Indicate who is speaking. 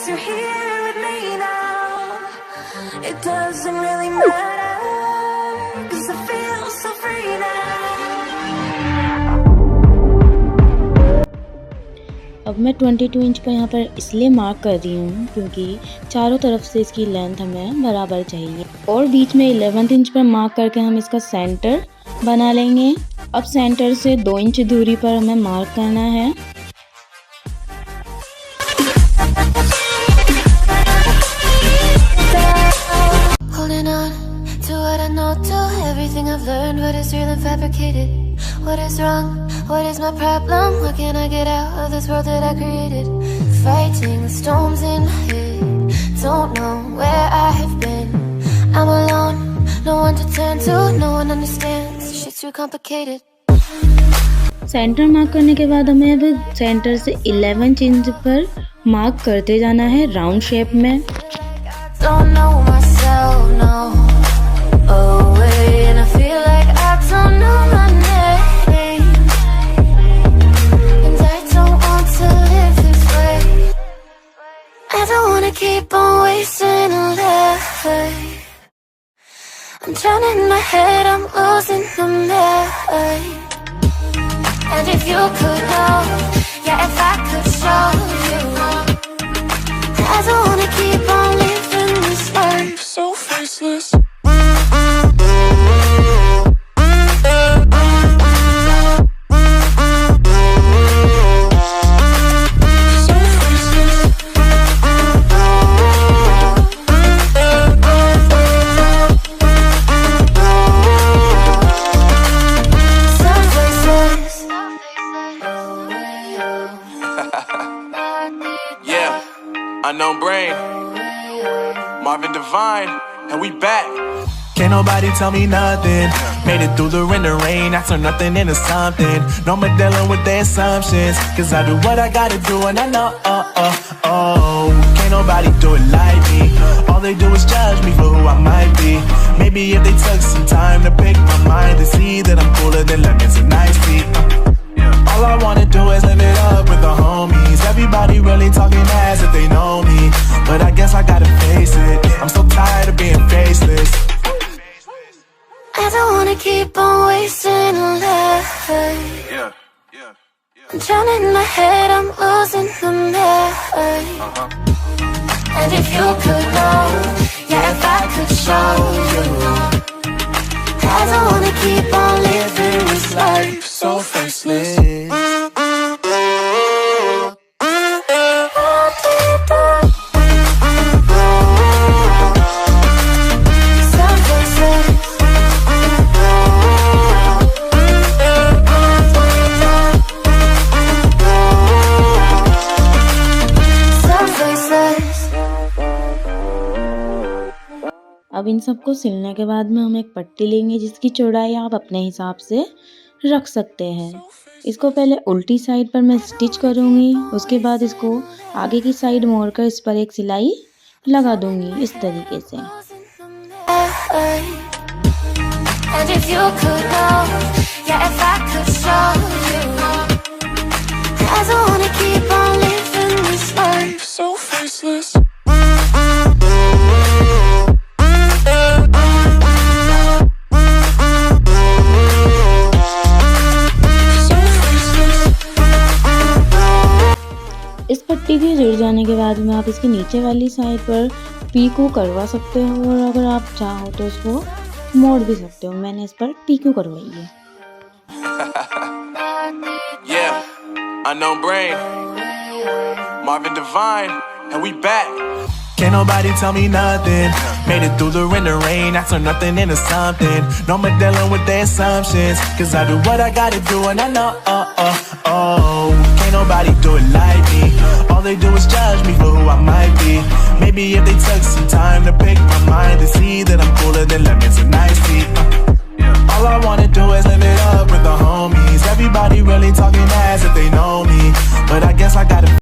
Speaker 1: 'cause you're here with me now. It doesn't really matter, 'cause I feel so free now.
Speaker 2: अब मैं 22 inch का यहाँ पर इसलिए मार्क कर रही हूँ क्योंकि चारों तरफ से इसकी लेंथ हमें बराबर चाहिए। और बीच में 11 इंच पर मार्क करके हम इसका सेंटर बना लेंगे। अब सेंटर से 2 इंच दूरी पर हमें मार्क करना है।
Speaker 1: What is wrong? What is my problem? What can I get out of this world that I created? Fighting the storms in my head. Don't know where I have been. I'm alone, no one to turn to, no one understands. Shit's too complicated.
Speaker 2: Centre mark करने के बाद हमें अब centre से 11 inch पर mark करते जाना है राउंड शेप में।
Speaker 1: Don't know myself, no. Oh wait, and I feel like I don't know my name. I don't wanna keep on wasting a life. I'm drowning in my head, I'm losing the mind. And if you could know, yeah, if I could show you, I don't wanna keep on living this life so faceless.
Speaker 3: Unknown brain, Marvin Divine, and we back. Can't nobody tell me nothing. Made it through the rain and rain, I turn nothing into something. No more dealing with their assumptions, 'cause I do what I gotta do and I know, can't nobody do it like me. All they do is judge me for who I might be. Maybe if they took some time to pick my mind, to see that I'm cooler than lemons and iced tea. All I wanna do is live it up with the homies. Everybody really talking ass if they know me, but I guess I gotta face it. I'm so tired of being faceless.
Speaker 1: I don't wanna keep on wasting a life. I'm drowning in my head, I'm losing the mind. And if you could know, yeah, if I could show you, I don't wanna keep on living this life so faceless.
Speaker 2: अब इन सबको सिलने के बाद में हम एक पट्टी लेंगे जिसकी चौड़ाई आप अपने हिसाब से रख सकते हैं। इसको पहले उल्टी साइड पर मैं स्टिच करूँगी, उसके बाद इसको आगे की साइड मोड़कर इस पर एक सिलाई लगा दूँगी इस तरीके से। इस पट्टी के जुड़ जाने के बाद में आप इसके नीचे वाली साइड पर पीको करवा सकते हो और अगर आप चाहो तो इसको मोड़ भी सकते हो। मैंने इस पर पीको करवाई है।
Speaker 3: Yeah, unknown brain, Marvin Divine, and we back. Can't nobody tell me nothing. Made it through the rain and rain, I turn nothing into something. No more dealing with their assumptions, 'cause I do what I gotta do and I know, can't nobody do it like me. All they do is judge me for who I might be. Maybe if they took some time to pick my mind, to see that I'm cooler than lemons and